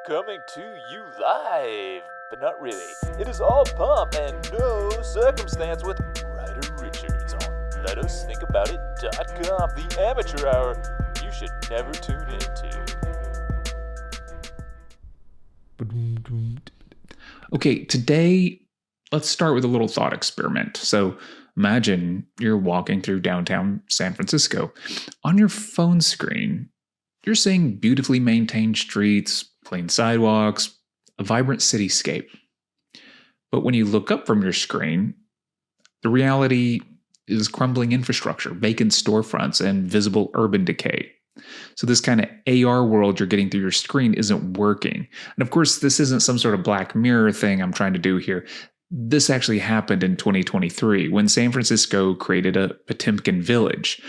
Coming to you live, but not really. It is all pomp and no circumstance with Ryder Richards on LetUsThinkAboutIt.com, the amateur hour you should never tune into. Okay, today, let's start with a little thought experiment. So imagine you're walking through downtown San Francisco. On your phone screen, you're seeing beautifully maintained streets, clean sidewalks, a vibrant cityscape. But when you look up from your screen, the reality is crumbling infrastructure, vacant storefronts, and visible urban decay. So this kind of AR world you're getting through your screen isn't working. And of course, this isn't some sort of Black Mirror thing I'm trying to do here. This actually happened in 2023 when San Francisco created a Potemkin village.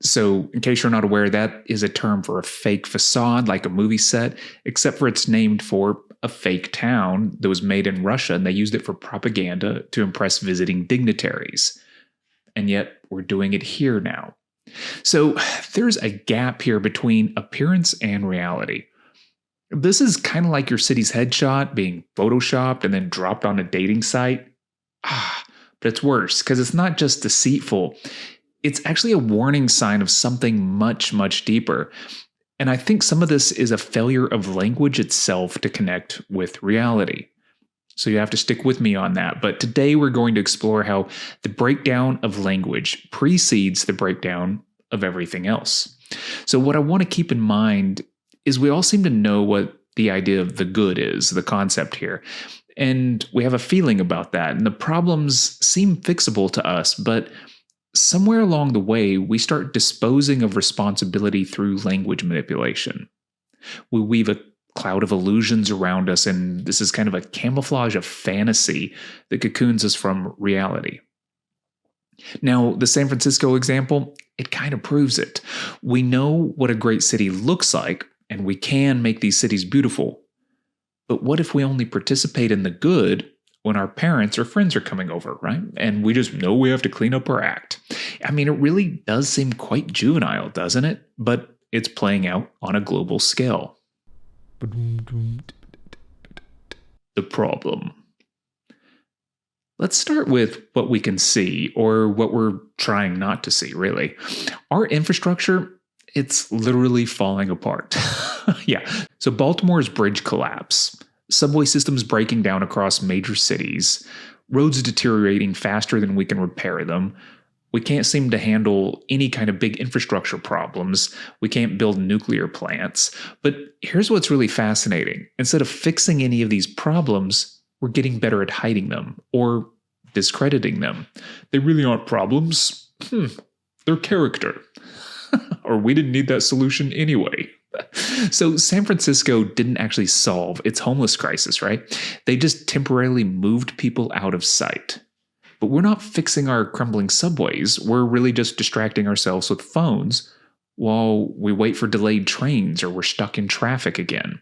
So in case you're not aware, that is a term for a fake facade, like a movie set, except for it's named for a fake town that was made in Russia, and they used it for propaganda to impress visiting dignitaries. And yet we're doing it here now. So there's a gap here between appearance and reality. This is kind of like your city's headshot being photoshopped and then dropped on a dating site. But it's worse because it's not just deceitful. It's actually a warning sign of something much, much deeper. And I think some of this is a failure of language itself to connect with reality. So you have to stick with me on that. But today we're going to explore how the breakdown of language precedes the breakdown of everything else. So what I want to keep in mind is we all seem to know what the idea of the good is, the concept here. And we have a feeling about that. And the problems seem fixable to us, but somewhere along the way, we start disposing of responsibility through language manipulation. We weave a cloud of illusions around us, and this is kind of a camouflage of fantasy that cocoons us from reality. Now, the San Francisco example, it kind of proves it. We know what a great city looks like, and we can make these cities beautiful. But what if we only participate in the good when our parents or friends are coming over, right? And we just know we have to clean up our act. I mean, it really does seem quite juvenile, doesn't it? But it's playing out on a global scale. The problem. Let's start with what we can see, or what we're trying not to see, really. Our infrastructure, it's literally falling apart. Yeah. So Baltimore's bridge collapse, subway systems breaking down across major cities, roads deteriorating faster than we can repair them. We can't seem to handle any kind of big infrastructure problems. We can't build nuclear plants. But here's what's really fascinating. Instead of fixing any of these problems, we're getting better at hiding them or discrediting them. They really aren't problems. They're character. Or we didn't need that solution anyway. So San Francisco didn't actually solve its homeless crisis, right? They just temporarily moved people out of sight. But we're not fixing our crumbling subways. We're really just distracting ourselves with phones while we wait for delayed trains or we're stuck in traffic again.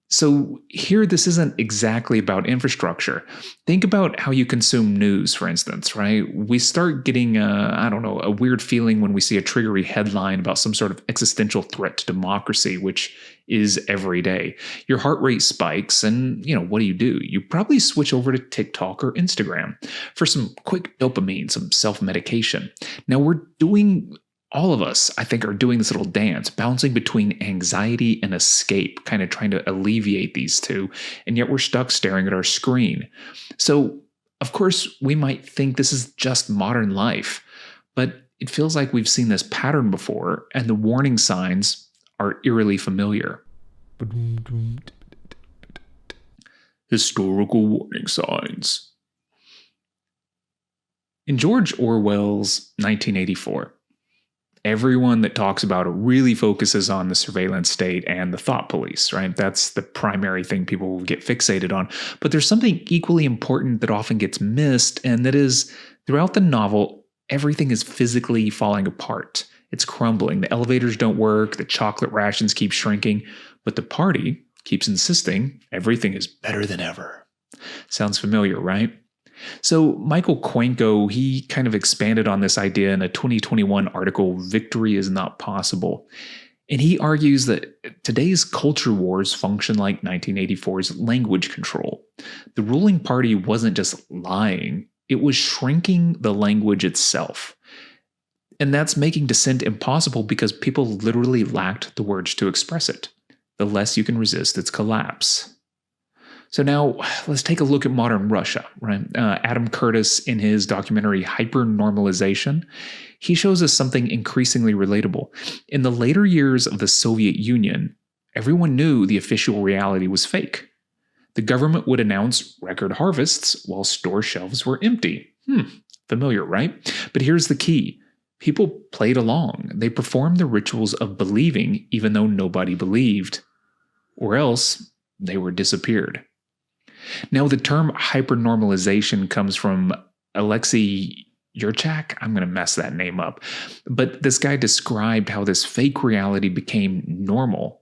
So here, this isn't exactly about infrastructure. Think about how you consume news, for instance, right? We start getting, a weird feeling when we see a triggery headline about some sort of existential threat to democracy, which is every day. Your heart rate spikes, and, what do? You probably switch over to TikTok or Instagram for some quick dopamine, some self-medication. Now, all of us, I think, are doing this little dance, bouncing between anxiety and escape, kind of trying to alleviate these two, and yet we're stuck staring at our screen. So, of course, we might think this is just modern life, but it feels like we've seen this pattern before, and the warning signs are eerily familiar. Historical warning signs. In George Orwell's 1984, everyone that talks about it really focuses on the surveillance state and the thought police, right? That's the primary thing people will get fixated on. But there's something equally important that often gets missed, and that is, throughout the novel, everything is physically falling apart. It's crumbling. The elevators don't work, the chocolate rations keep shrinking, but the party keeps insisting everything is better than ever. Sounds familiar, right? So Michael Cuenco, he kind of expanded on this idea in a 2021 article, Victory is Not Possible. And he argues that today's culture wars function like 1984's language control. The ruling party wasn't just lying, it was shrinking the language itself. And that's making dissent impossible because people literally lacked the words to express it. The less you can resist its collapse. So now let's take a look at modern Russia, right? Adam Curtis, in his documentary Hypernormalization, he shows us something increasingly relatable. In the later years of the Soviet Union, everyone knew the official reality was fake. The government would announce record harvests while store shelves were empty. Familiar, right? But here's the key. People played along. They performed the rituals of believing even though nobody believed. Or else they were disappeared. Now, the term hypernormalization comes from Alexei Yurchak. I'm going to mess that name up. But this guy described how this fake reality became normal,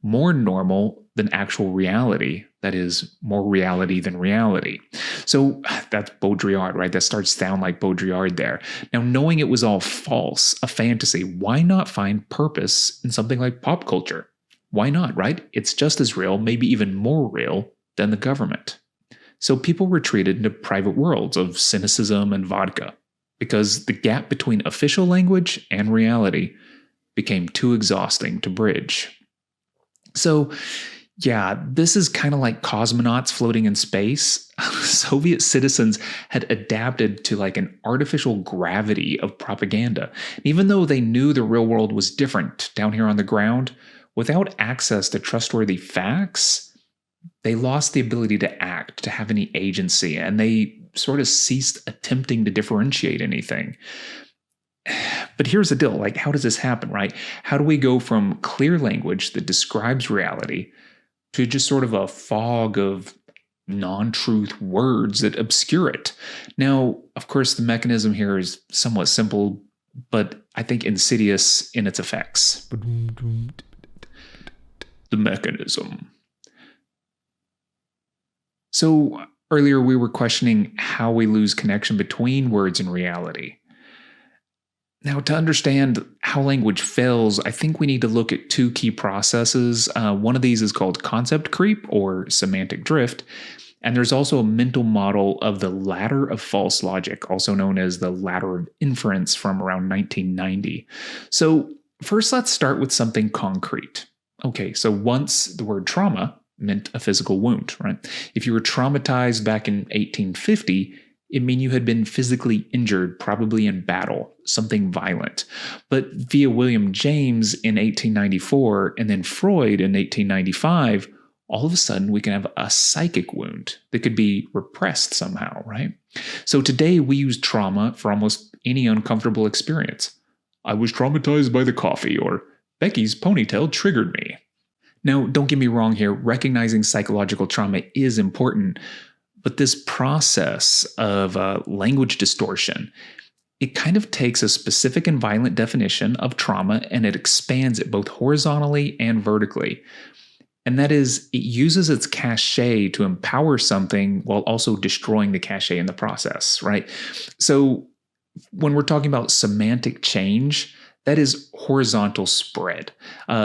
more normal than actual reality. That is, more reality than reality. So that's Baudrillard, right? That starts to sound like Baudrillard there. Now, knowing it was all false, a fantasy, why not find purpose in something like pop culture? Why not, right? It's just as real, maybe even more real than the government. So people retreated into private worlds of cynicism and vodka because the gap between official language and reality became too exhausting to bridge. So, yeah, this is kind of like cosmonauts floating in space. Soviet citizens had adapted to like an artificial gravity of propaganda. Even though they knew the real world was different down here on the ground, without access to trustworthy facts, they lost the ability to act, to have any agency, and they sort of ceased attempting to differentiate anything. But here's the deal, like, how does this happen, right? How do we go from clear language that describes reality to just sort of a fog of non-truth words that obscure it? Now, of course, the mechanism here is somewhat simple, but I think insidious in its effects. The mechanism. So earlier we were questioning how we lose connection between words and reality. Now, to understand how language fails, I think we need to look at two key processes. One of these is called concept creep or semantic drift. And there's also a mental model of the ladder of false logic, also known as the ladder of inference, from around 1990. So first, let's start with something concrete. Okay, so once the word trauma meant a physical wound, right? If you were traumatized back in 1850, it meant you had been physically injured, probably in battle, something violent. But via William James in 1894 and then Freud in 1895, all of a sudden we can have a psychic wound that could be repressed somehow, right? So today we use trauma for almost any uncomfortable experience. I was traumatized by the coffee, or Becky's ponytail triggered me. Now, don't get me wrong here, recognizing psychological trauma is important, but this process of language distortion, it kind of takes a specific and violent definition of trauma and it expands it both horizontally and vertically. And that is, it uses its cachet to empower something while also destroying the cachet in the process, right? So when we're talking about semantic change, that is horizontal spread.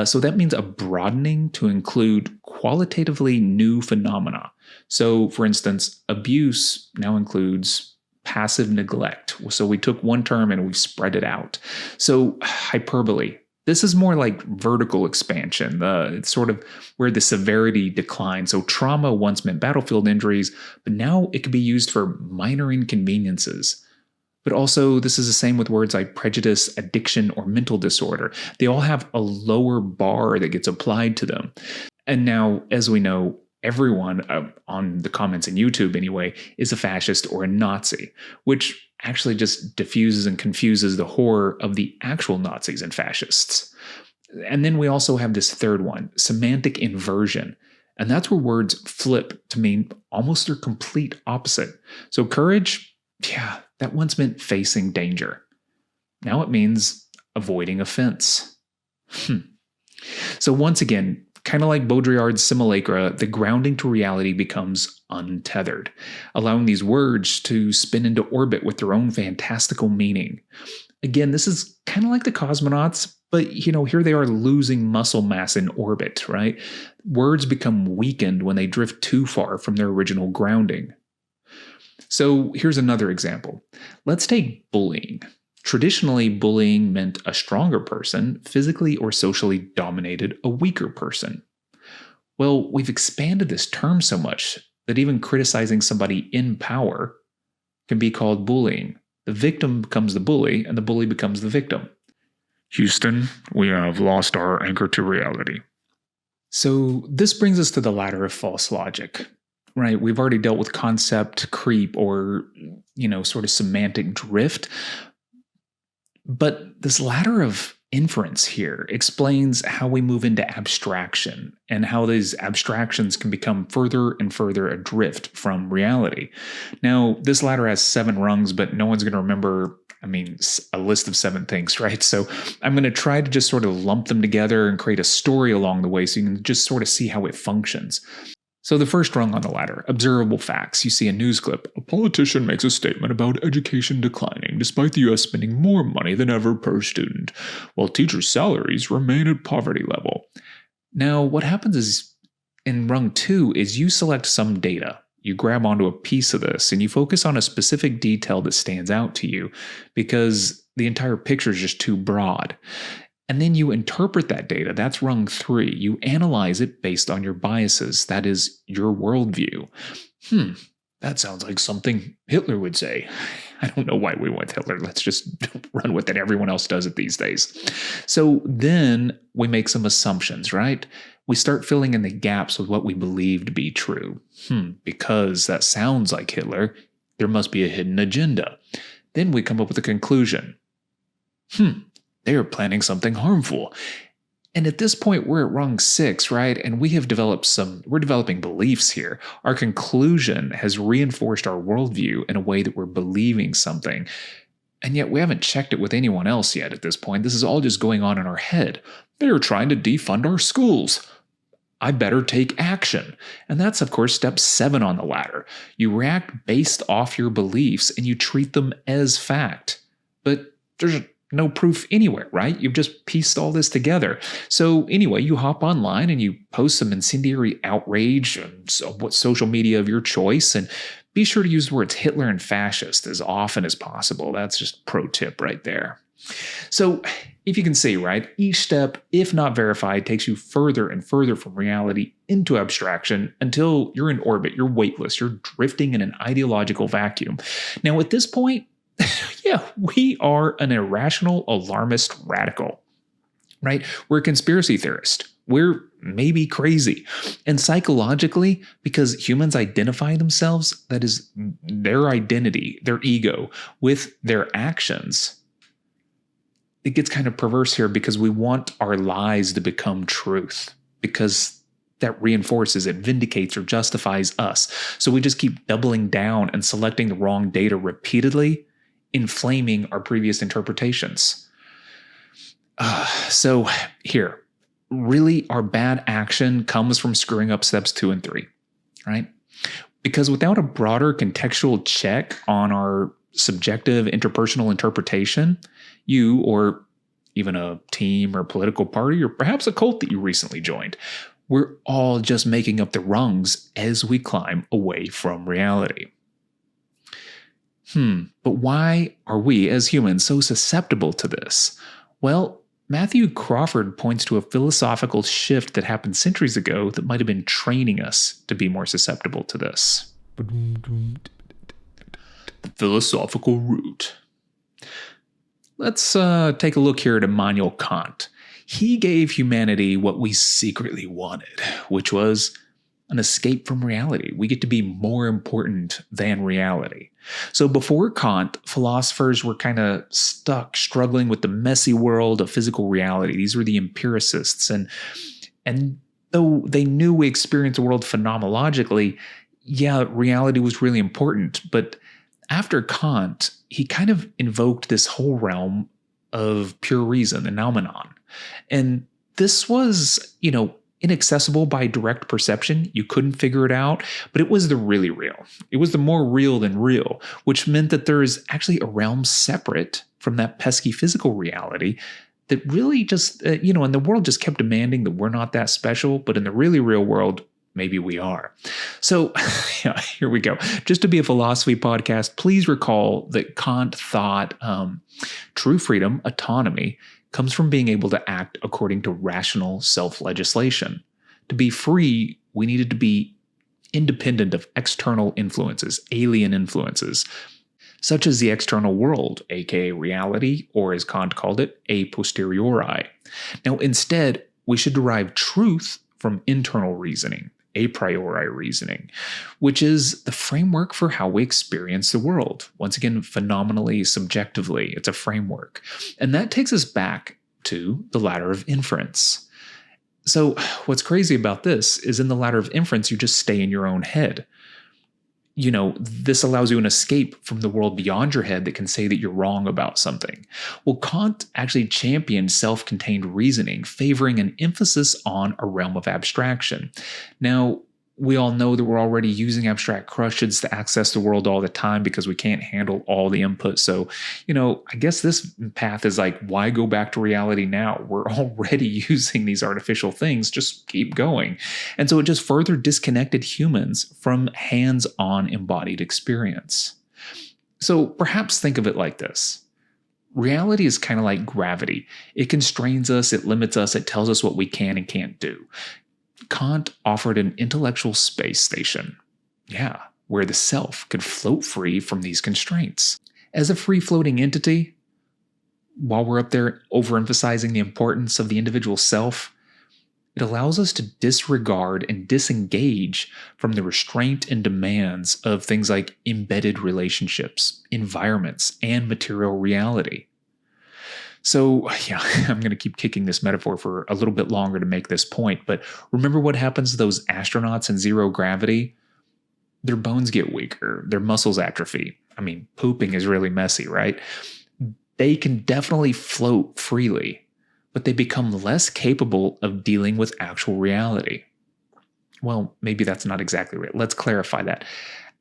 So that means a broadening to include qualitatively new phenomena. So, for instance, abuse now includes passive neglect. So we took one term and we spread it out. So hyperbole. This is more like vertical expansion. It's sort of where the severity declines. So trauma once meant battlefield injuries, but now it can be used for minor inconveniences. But also, this is the same with words like prejudice, addiction, or mental disorder. They all have a lower bar that gets applied to them. And now, as we know, everyone on the comments in YouTube anyway is a fascist or a Nazi, which actually just diffuses and confuses the horror of the actual Nazis and fascists. And then we also have this third one, semantic inversion. And that's where words flip to mean almost their complete opposite. So courage, yeah, that once meant facing danger. Now it means avoiding offense. So once again, kind of like Baudrillard's simulacra, the grounding to reality becomes untethered, allowing these words to spin into orbit with their own fantastical meaning. Again, this is kind of like the cosmonauts, but here they are losing muscle mass in orbit, right? Words become weakened when they drift too far from their original grounding. So here's another example. Let's take bullying. Traditionally, bullying meant a stronger person physically or socially dominated a weaker person. Well, we've expanded this term so much that even criticizing somebody in power can be called bullying. The victim becomes the bully, and the bully becomes the victim. Houston, we have lost our anchor to reality. So this brings us to the ladder of false logic, right? We've already dealt with concept creep or, sort of semantic drift. But this ladder of inference here explains how we move into abstraction and how these abstractions can become further and further adrift from reality. Now, this ladder has 7 rungs, but no one's going to remember, a list of 7 things, right? So I'm going to try to just sort of lump them together and create a story along the way so you can just sort of see how it functions. So the first rung on the ladder, observable facts. You see a news clip. A politician makes a statement about education declining despite the U.S. spending more money than ever per student, while teachers' salaries remain at poverty level. Now, what happens is in rung 2 is you select some data. You grab onto a piece of this and you focus on a specific detail that stands out to you because the entire picture is just too broad. And then you interpret that data. That's rung 3. You analyze it based on your biases. That is your worldview. That sounds like something Hitler would say. I don't know why we went Hitler. Let's just run with it. Everyone else does it these days. So then we make some assumptions, right? We start filling in the gaps with what we believe to be true. Because that sounds like Hitler, there must be a hidden agenda. Then we come up with a conclusion. They are planning something harmful. And at this point, we're at rung 6, right? And we're developing beliefs here. Our conclusion has reinforced our worldview in a way that we're believing something. And yet we haven't checked it with anyone else yet at this point. This is all just going on in our head. They are trying to defund our schools. I better take action. And that's, of course, step 7 on the ladder. You react based off your beliefs and you treat them as fact. But there's no proof anywhere, right? You've just pieced all this together. So anyway, you hop online and you post some incendiary outrage on what social media of your choice, and be sure to use the words Hitler and fascist as often as possible. That's just pro tip right there. So if you can see, right, each step, if not verified, takes you further and further from reality into abstraction until you're in orbit, you're weightless, you're drifting in an ideological vacuum. Now at this point, we are an irrational, alarmist radical, right? We're a conspiracy theorist. We're maybe crazy. And psychologically, because humans identify themselves, that is their identity, their ego, with their actions, it gets kind of perverse here because we want our lies to become truth because that reinforces it, vindicates or justifies us. So we just keep doubling down and selecting the wrong data repeatedly, inflaming our previous interpretations. So here, really our bad action comes from screwing up steps 2 and 3, right? Because without a broader contextual check on our subjective interpersonal interpretation, you or even a team or political party or perhaps a cult that you recently joined, we're all just making up the rungs as we climb away from reality. But why are we as humans so susceptible to this? Well, Matthew Crawford points to a philosophical shift that happened centuries ago that might have been training us to be more susceptible to this. The philosophical root. Let's take a look here at Immanuel Kant. He gave humanity what we secretly wanted, which was an escape from reality. We get to be more important than reality. So before Kant, philosophers were kind of stuck, struggling with the messy world of physical reality. These were the empiricists. And though they knew we experienced the world phenomenologically, reality was really important. But after Kant, he kind of invoked this whole realm of pure reason, the noumenon. And this was, inaccessible by direct perception. You couldn't figure it out, but it was the really real. It was the more real than real, which meant that there is actually a realm separate from that pesky physical reality that really just, and the world just kept demanding that we're not that special, but in the really real world, maybe we are. So here we go. Just to be a philosophy podcast, please recall that Kant thought true freedom, autonomy, comes from being able to act according to rational self-legislation. To be free, we needed to be independent of external influences, alien influences, such as the external world, aka reality, or as Kant called it, a posteriori. Now, instead, we should derive truth from internal reasoning, a priori reasoning, which is the framework for how we experience the world. Once again, phenomenally, subjectively, it's a framework. And that takes us back to the ladder of inference. So what's crazy about this is in the ladder of inference, you just stay in your own head. This allows you an escape from the world beyond your head that can say that you're wrong about something. Well, Kant actually championed self-contained reasoning, favoring an emphasis on a realm of abstraction. Now, we all know that we're already using abstract crushes to access the world all the time because we can't handle all the input. So, I guess this path is like, why go back to reality now? We're already using these artificial things. Just keep going. And so it just further disconnected humans from hands-on embodied experience. So perhaps think of it like this. Reality is kind of like gravity. It constrains us, it limits us, it tells us what we can and can't do. Kant offered an intellectual space station, where the self could float free from these constraints. As a free-floating entity, while we're up there overemphasizing the importance of the individual self, it allows us to disregard and disengage from the restraint and demands of things like embedded relationships, environments, and material reality. So, I'm going to keep kicking this metaphor for a little bit longer to make this point, but remember what happens to those astronauts in zero gravity? Their bones get weaker, their muscles atrophy. Pooping is really messy, right? They can definitely float freely, but they become less capable of dealing with actual reality. Well, maybe that's not exactly right. Let's clarify that.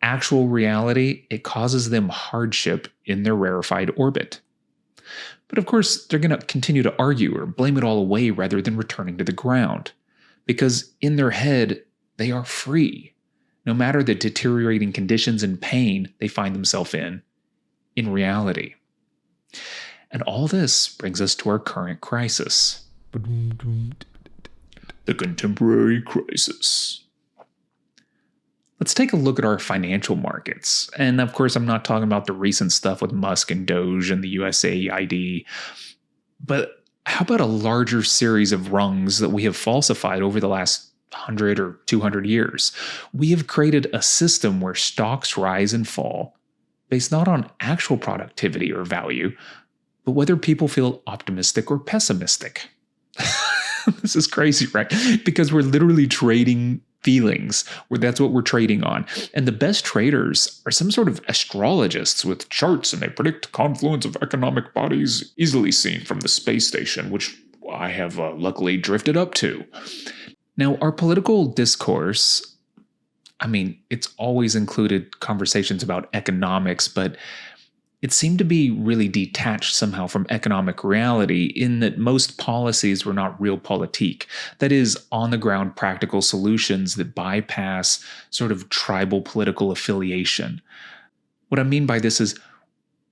Actual reality, it causes them hardship in their rarefied orbit. But of course, they're going to continue to argue or blame it all away rather than returning to the ground. Because in their head, they are free, no matter the deteriorating conditions and pain they find themselves in reality. And all this brings us to our current crisis. The contemporary crisis. Let's take a look at our financial markets. And of course, I'm not talking about the recent stuff with Musk and Doge and the USAID, but how about a larger series of rungs that we have falsified over the last 100 or 200 years? We have created a system where stocks rise and fall based not on actual productivity or value, but whether people feel optimistic or pessimistic. This is crazy, right? Because we're literally trading feelings, where that's what we're trading on. And the best traders are some sort of astrologists with charts, and they predict confluence of economic bodies easily seen from the space station, which I have luckily drifted up to. Now, our political discourse, it's always included conversations about economics, but it seemed to be really detached somehow from economic reality in that most policies were not real politique. That is, on-the-ground practical solutions that bypass sort of tribal political affiliation. What I mean by this is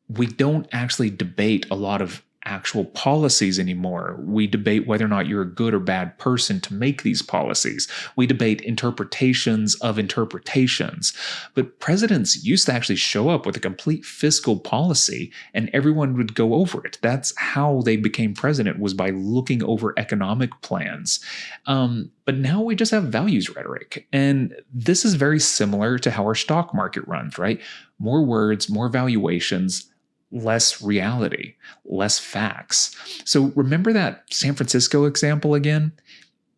we don't actually debate a lot of actual policies anymore. We debate whether or not you're a good or bad person to make these policies. We debate interpretations of interpretations. But presidents used to actually show up with a complete fiscal policy and everyone would go over it. That's how they became president, was by looking over economic plans. But now we just have values rhetoric. And this is very similar to how our stock market runs, right? More words, more valuations, less reality, less facts. So remember that San Francisco example again?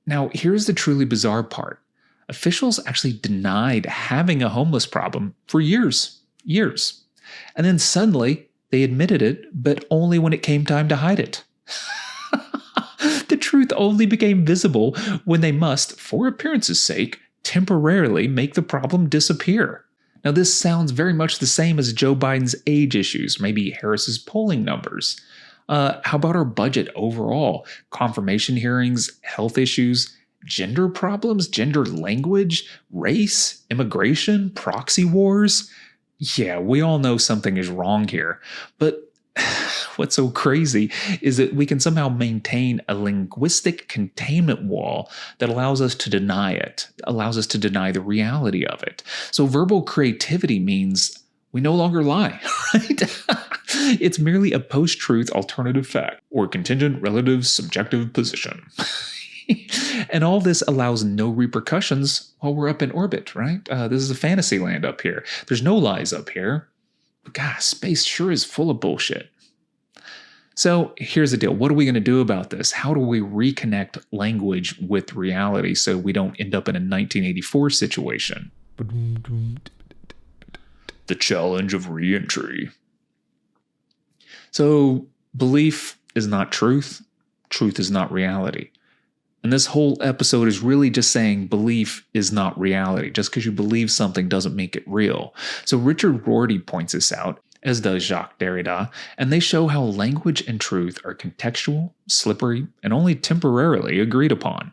Now, here's the truly bizarre part. Officials actually denied having a homeless problem for years. And then suddenly they admitted it, but only when it came time to hide it. The truth only became visible when they must, for appearance's sake, temporarily make the problem disappear. Now, this sounds very much the same as Joe Biden's age issues, maybe Harris's polling numbers. How about our budget overall? Confirmation hearings, health issues, gender problems, gender language, race, immigration, proxy wars? Yeah, we all know something is wrong here. But what's so crazy is that we can somehow maintain a linguistic containment wall that allows us to deny it, allows us to deny the reality of it. So verbal creativity means we no longer lie, right? It's merely a post-truth alternative fact or contingent relative subjective position. And all this allows no repercussions while we're up in orbit, right? This is a fantasy land up here. There's no lies up here. But gosh, space sure is full of bullshit. So here's the deal. What are we going to do about this? How do we reconnect language with reality so we don't end up in a 1984 situation? The challenge of reentry. So belief is not truth. Truth is not reality. And this whole episode is really just saying belief is not reality. Just because you believe something doesn't make it real. So Richard Rorty points this out, as does Jacques Derrida, and they show how language and truth are contextual, slippery, and only temporarily agreed upon.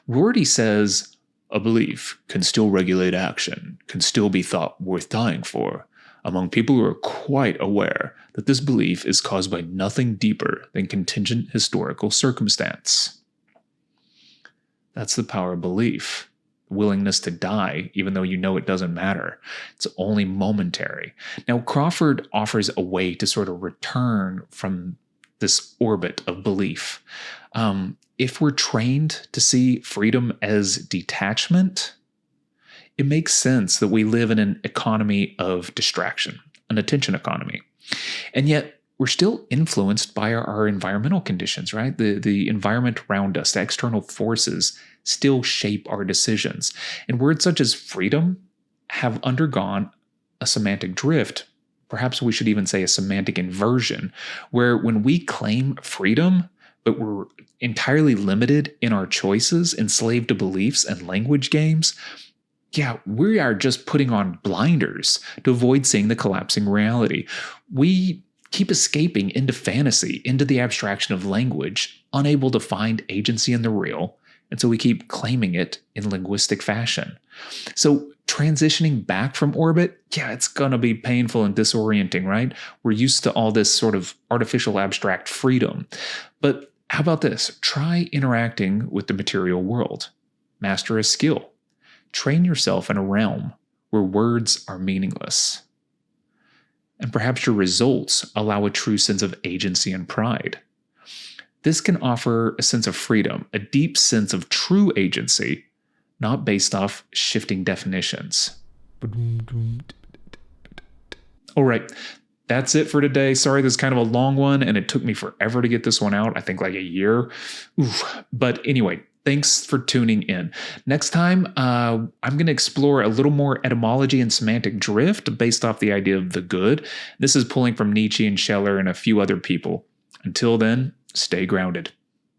Rorty says, a belief can still regulate action, can still be thought worth dying for, among people who are quite aware that this belief is caused by nothing deeper than contingent historical circumstance. That's the power of belief. Willingness to die, even though you know it doesn't matter. It's only momentary. Now, Crawford offers a way to sort of return from this orbit of belief. If we're trained to see freedom as detachment, it makes sense that we live in an economy of distraction, an attention economy. And yet, we're still influenced by our environmental conditions, right? The environment around us, the external forces still shape our decisions. And words such as freedom have undergone a semantic drift. Perhaps we should even say a semantic inversion, where when we claim freedom, but we're entirely limited in our choices, enslaved to beliefs and language games, yeah, we are just putting on blinders to avoid seeing the collapsing reality. We keep escaping into fantasy, into the abstraction of language, unable to find agency in the real, and so we keep claiming it in linguistic fashion. So transitioning back from orbit, yeah, it's going to be painful and disorienting, right? We're used to all this sort of artificial abstract freedom. But how about this? Try interacting with the material world. Master a skill. Train yourself in a realm where words are meaningless. And perhaps your results allow a true sense of agency and pride. This can offer a sense of freedom, a deep sense of true agency, not based off shifting definitions. All right, that's it for today. Sorry, this is kind of a long one, and it took me forever to get this one out. I think like a year. But anyway, thanks for tuning in. Next time, I'm going to explore a little more etymology and semantic drift based off the idea of the good. This is pulling from Nietzsche and Scheller and a few other people. Until then, stay grounded.